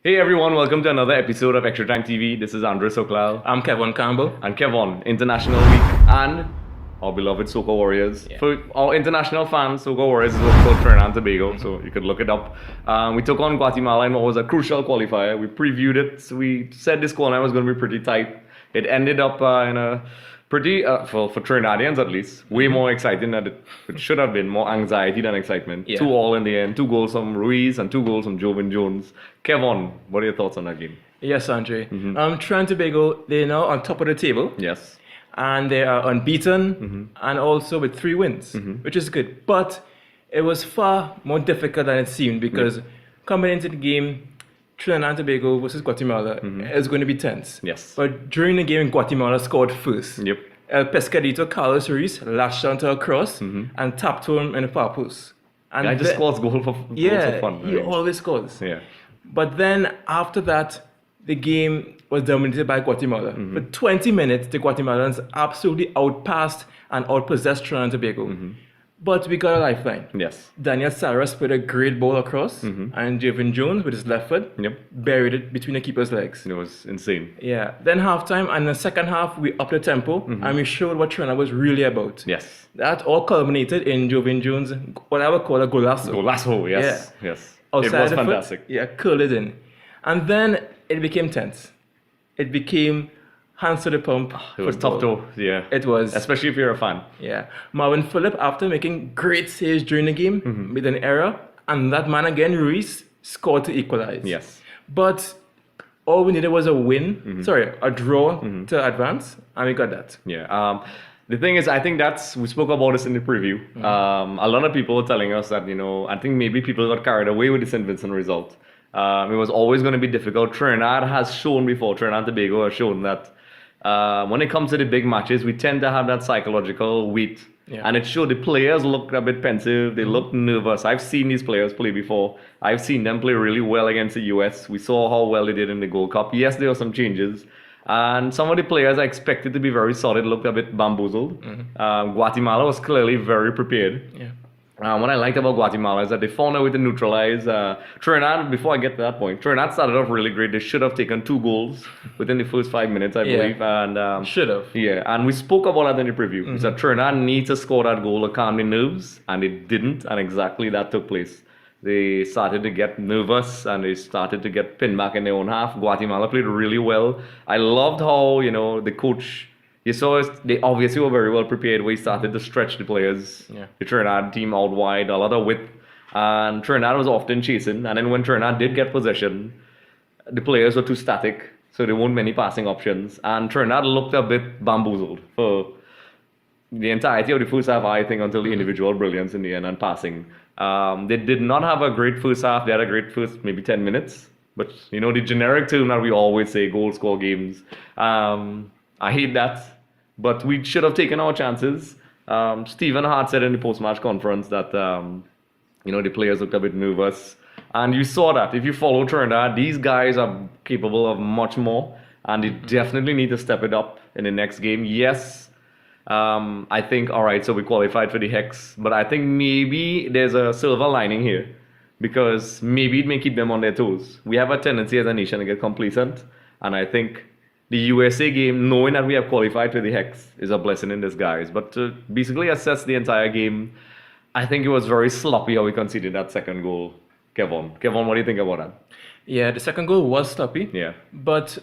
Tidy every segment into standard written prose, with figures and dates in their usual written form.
Hey everyone, welcome to another episode of Extra Time TV. This is Andre Soklal I'm Kevin Campbell. and Kevon, International Week and our beloved Soca Warriors. Yeah. For our international fans, Soca Warriors is what's called Trinidad and Tobago, so you could look it up. We took on Guatemala in what was a crucial qualifier. We previewed it. We said this qualifier was going to be pretty tight. It ended up in a pretty, for Trinidadians at least, way more exciting than it should have been. More anxiety than excitement. Yeah. 2-2 in the end. 2 goals from Ruiz and 2 goals from Joven Jones. Kevon, what are your thoughts on that game? Yes, Andre. Trinidad and Tobago, they're now on top of the table. Yes. And they are unbeaten and also with 3 wins, which is good. But it was far more difficult than it seemed because coming into the game, Trinidad and Tobago versus Guatemala is going to be tense. Yes. But during the game, Guatemala scored first. Yep. El Pescadito Carlos Ruiz lashed onto a cross and tapped home in the far post. And I just the- scores goals for fun. he always scores. Yeah. But then after that, the game was dominated by Guatemala. For 20 minutes, the Guatemalans absolutely outpassed and outpossessed Trinidad and Tobago. But we got a lifeline. Yes. Daniel Saras put a great ball across, and Joven Jones with his left foot Yep. buried it between the keeper's legs. It was insane. Yeah. Then halftime, and in the second half, we upped the tempo and we showed what Trinidad was really about. Yes. That all culminated in Joven Jones, what I would call a golazo. Golazo, yes. Yes. Outside It was the foot, fantastic. yeah, curled it in. And then it became tense. It became hands to the pump. It was football. tough though. Yeah. It was. Especially if you're a fan. Yeah. Marvin Phillip, after making great saves during the game, made an error. And that man again, Ruiz, scored to equalize. Yes. But all we needed was a win, a draw to advance. And we got that. Yeah. The thing is, I think we spoke about this in the preview. A lot of people were telling us that, I think maybe people got carried away with this St. Vincent result. It was always going to be difficult. Trinidad has shown before, Trinidad and Tobago has shown that when it comes to the big matches, we tend to have that psychological weight. Yeah. And it showed the players looked a bit pensive. They looked nervous. I've seen these players play before. I've seen them play really well against the US. We saw how well they did in the Gold Cup. Yes, there were some changes. And some of the players I expected to be very solid looked a bit bamboozled. Guatemala was clearly very prepared. Yeah. What I liked about Guatemala is that they found a way to neutralize Trinidad. Before I get to that point, Trinidad started off really great. They should have taken 2 goals within the first 5 minutes, I believe. And Should have. yeah, and we spoke about that in the preview. So Trinidad needs to score that goal to calm the nerves, and it didn't, and exactly that took place. They started to get nervous, and they started to get pinned back in their own half. Guatemala played really well. I loved how, the coach... You saw they obviously were very well prepared. We started to stretch the players. Yeah. The Trinidad team out wide, a lot of width. And Trinidad was often chasing. And then when Trinidad did get possession, the players were too static. So there weren't many passing options. And Trinidad looked a bit bamboozled for the entirety of the first half, I think, until the individual brilliance in the end and passing. They did not have a great first half. They had a great first maybe 10 minutes. But, the generic term that we always say, goal score games. I hate that, but we should have taken our chances. Stephen Hart said in the post-match conference that, the players looked a bit nervous. And you saw that. If you follow Trinidad, these guys are capable of much more. And they definitely need to step it up in the next game. Yes, I think, all right, so we qualified for the Hex. But I think maybe there's a silver lining here. Because maybe it may keep them on their toes. We have a tendency as a nation to get complacent. And I think... the USA game, knowing that we have qualified for the Hex, is a blessing in disguise. But to basically assess the entire game, I think it was very sloppy how we conceded that second goal. Kevon, what do you think about that? Yeah, the second goal was sloppy. Yeah. But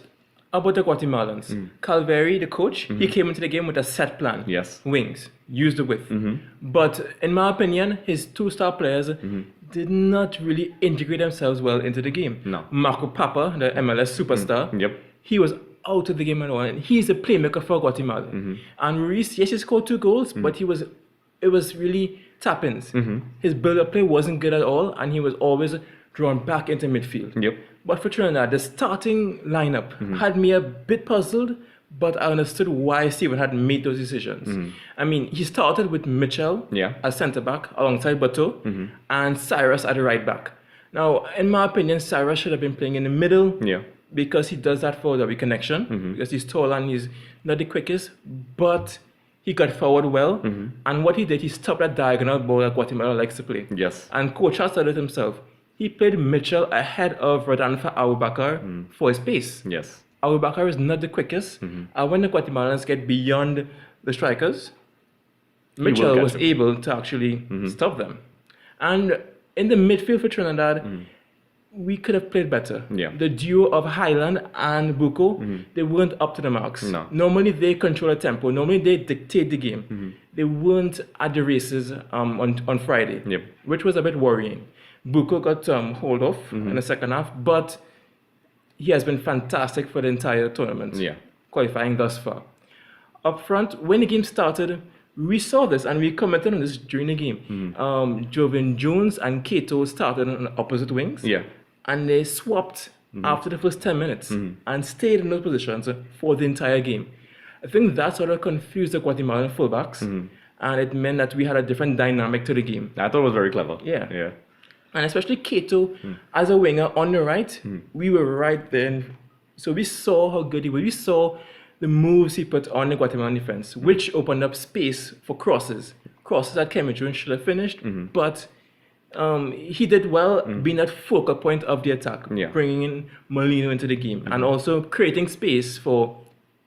about the Guatemalans, Calveri, the coach, he came into the game with a set plan. Yes. Wings, use the width. But in my opinion, his 2 star players did not really integrate themselves well into the game. No. Marco Papa, the MLS superstar, Yep. he was out of the game at all, and he's a playmaker for Guatemala. And Ruiz, yes, he scored 2 goals, but it was really tap-ins. His build-up play wasn't good at all, and he was always drawn back into midfield. Yep. But for Trinidad, the starting lineup had me a bit puzzled, but I understood why Steven had made those decisions. I mean, he started with Mitchell as centre-back alongside Bato and Cyrus at the right-back. Now, in my opinion, Cyrus should have been playing in the middle. Yeah. Because he does that for the reconnection, because he's tall and he's not the quickest, but he got forward well. And what he did, he stopped that diagonal ball that Guatemala likes to play. Yes. And coach has said it himself. he played Mitchell ahead of Radanfa Abubakar for his pace. Yes. Abubakar is not the quickest. And when the Guatemalans get beyond the strikers, Mitchell was able to actually stop them. And in the midfield for Trinidad, we could have played better. Yeah. The duo of Highland and Buko, they weren't up to the marks. No. Normally they control the tempo. Normally they dictate the game. They weren't at the races on Friday, which was a bit worrying. Buko got hold off in the second half, but he has been fantastic for the entire tournament, qualifying thus far. Up front, when the game started, we saw this and we commented on this during the game. Joven Jones and Kato started on opposite wings. And they swapped after the first 10 minutes and stayed in those positions for the entire game. I think that sort of confused the Guatemalan fullbacks, and it meant that we had a different dynamic to the game. I thought it was very clever. Yeah. And especially Kato as a winger on the right, we were right there. So we saw how good he was. We saw the moves he put on the Guatemalan defense, which opened up space for crosses. Crosses that Kevin Jones should have finished, but he did well being that focal point of the attack, bringing in Molino into the game, and also creating space for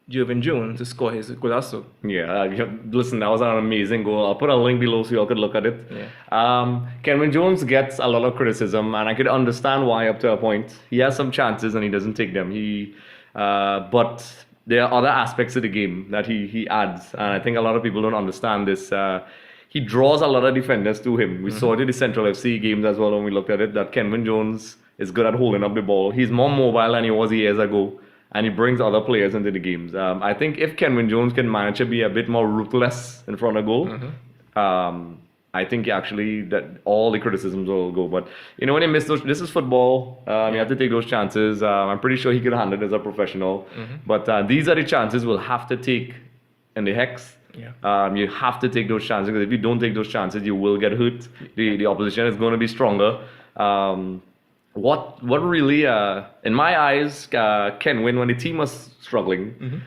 Joven Jones to score his golazo. Listen, that was an amazing goal. I'll put a link below so you all could look at it. Kenwin Jones gets a lot of criticism, and I could understand why up to a point. He has some chances and he doesn't take them. But there are other aspects of the game that he adds, and I think a lot of people don't understand this. He draws a lot of defenders to him. We saw it in the Central FC games as well when we looked at it, that Kenwin Jones is good at holding up the ball. He's more mobile than he was years ago, and he brings other players into the games. I think if Kenwin Jones can manage to be a bit more ruthless in front of goal, I think actually that all the criticisms will go. But when you miss those, this is football. You have to take those chances. I'm pretty sure he could handle it as a professional. But these are the chances we'll have to take in the Hex. You have to take those chances, because if you don't take those chances, you will get hurt. The opposition is going to be stronger. What really, in my eyes, Kenwin, when the team was struggling,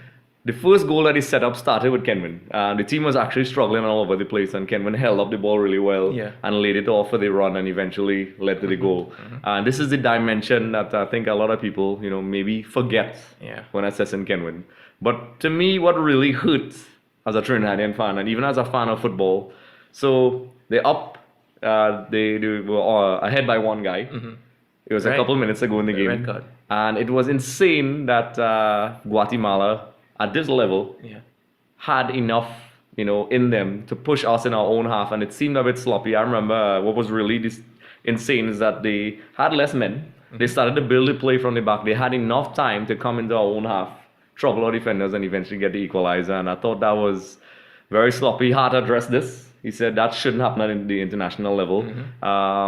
the first goal that he set up started with Kenwin. The team was actually struggling all over the place, and Kenwin held up the ball really well and laid it off for the run, and eventually led to the goal. And this is the dimension that I think a lot of people, maybe forget when assessing Kenwin. But to me, what really hurts as a Trinidadian fan, and even as a fan of football, so they're up, they were ahead by one guy. It was a couple minutes ago in the game. Red card. And it was insane that Guatemala, at this level, had enough, in them to push us in our own half, and it seemed a bit sloppy. I remember what was really insane is that they had less men. They started to build the play from the back. They had enough time to come into our own half, trouble our defenders, and eventually get the equalizer. And I thought that was very sloppy. Hart addressed this. He said that shouldn't happen at the international level.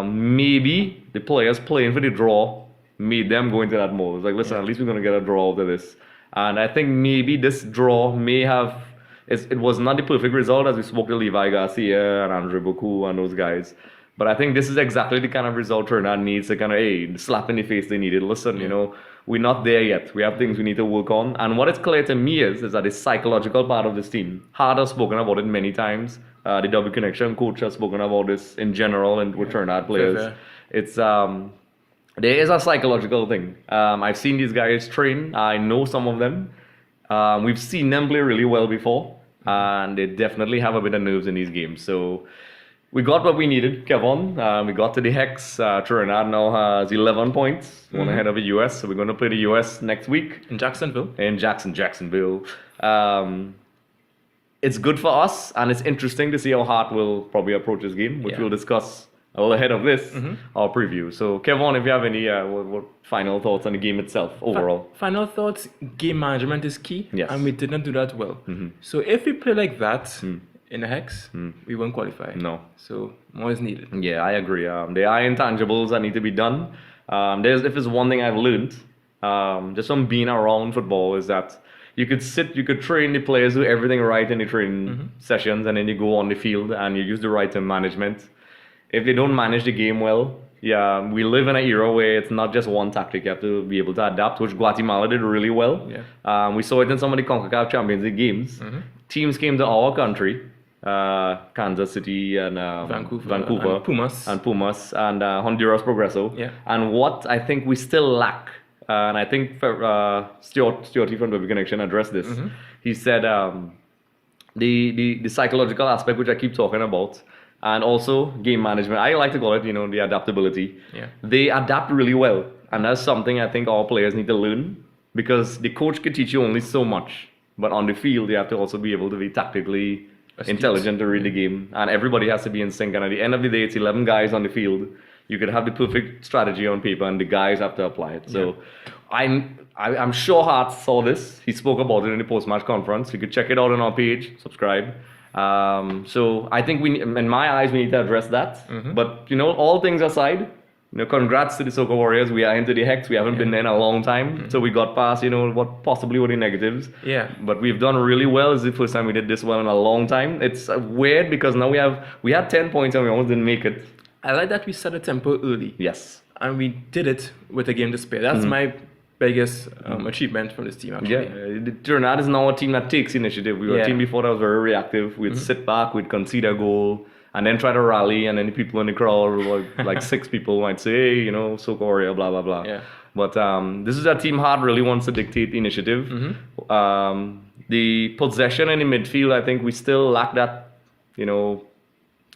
Maybe the players playing for the draw made them go into that mode. It's like, listen, at least we're going to get a draw out of this. And I think maybe this draw may have... It was not the perfect result, as we spoke to Levi Garcia and Andre Boku and those guys. But I think this is exactly the kind of result Trinidad needs, to kind of, slap in the face they needed. Listen, we're not there yet. We have things we need to work on. And what is clear to me is that the psychological part of this team, Hart has spoken about it many times. The double connection coach has spoken about this in general and with Trinidad players. It's there is a psychological thing. I've seen these guys train. I know some of them. We've seen them play really well before, and they definitely have a bit of nerves in these games. So we got what we needed, Kevon. We got to the Hex. Trinidad now has 11 points, one ahead of the US. So we're going to play the US next week. In Jacksonville. Jacksonville. It's good for us, and it's interesting to see how Hart will probably approach this game, which we'll discuss a little ahead of this, our preview. So, Kevon, if you have any what final thoughts on the game itself, overall? Final thoughts, game management is key, yes. And we didn't do that well. So if we play like that in the Hex, we won't qualify. No. So more is needed. Yeah, I agree. There are intangibles that need to be done. If there's one thing I've learned, just from being around football, is that you could train the players, do everything right in the training sessions, and then you go on the field and you use the right term management. If they don't manage the game well, we live in an era where it's not just one tactic. You have to be able to adapt, which Guatemala did really well. We saw it in some of the CONCACAF Champions League games. Teams came to our country Kansas City and Vancouver and Pumas and Honduras Progreso. Yeah. And what I think we still lack, and I think Stuart from the Connection addressed this. He said the psychological aspect, which I keep talking about, and also game management. I like to call it, the adaptability. Yeah. They adapt really well, and that's something I think all players need to learn, because the coach can teach you only so much, but on the field you have to also be able to be tactically intelligent to read the game, and everybody has to be in sync. And at the end of the day, it's 11 guys on the field. You could have the perfect strategy on paper, and the guys have to apply it. So I'm sure Hart saw this. He spoke about it in the post-match conference. You could check it out on our page, subscribe. So I think in my eyes, we need to address that. But all things aside, congrats to the Soca Warriors. We are into the hex. We haven't been there in a long time, so we got past what possibly were the negatives. Yeah. But we've done really well. It's the first time we did this well in a long time. It's weird because now we had 10 points and we almost didn't make it. I like that we set a tempo early. Yes. And we did it with a game to spare. That's my biggest achievement from this team, actually. Yeah, Trinidad is now a team that takes initiative. We were a team before that was very reactive. We'd sit back, we'd concede a goal, and then try to rally, and then the people in the crowd, like 6 people, might say, hey, Soca Warrior, blah, blah, blah. Yeah. But this is a team Hart really wants to dictate the initiative. The possession in the midfield, I think we still lack that,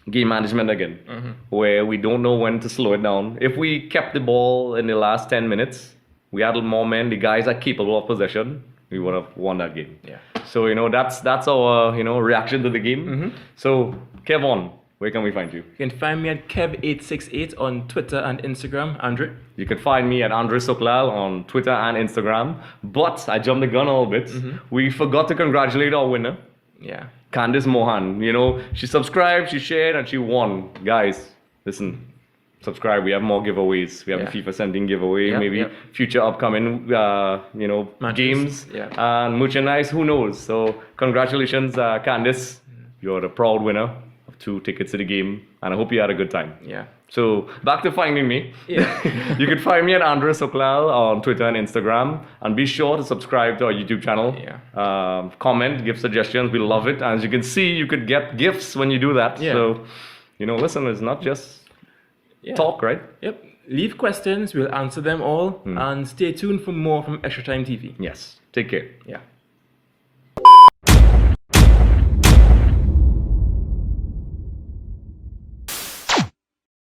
game management again, where we don't know when to slow it down. If we kept the ball in the last 10 minutes, we had more men, the guys are capable of possession, we would have won that game. Yeah. So, that's our, reaction to the game. So, Kevon, where can we find you? You can find me at Kev868 on Twitter and Instagram. Andre? You can find me at Andre Soklal on Twitter and Instagram. But I jumped the gun a little bit. We forgot to congratulate our winner. Yeah. Candice Mohan. She subscribed, she shared, and she won. Guys, listen. Subscribe. We have more giveaways. We have a FIFA 17 giveaway, maybe future upcoming, games and merchandise. Who knows? So congratulations, Candice. You're the proud winner of 2 tickets to the game, and I hope you had a good time. Yeah. So back to finding me. Yeah. You can find me at Andre Soklal on Twitter and Instagram, and be sure to subscribe to our YouTube channel. Yeah. Comment, give suggestions. We love it. And as you can see, you could get gifts when you do that. Yeah. So, listen, it's not just talk, right? Yep. Leave questions. We'll answer them all. And stay tuned for more from Extra Time TV. Yes. Take care. Yeah.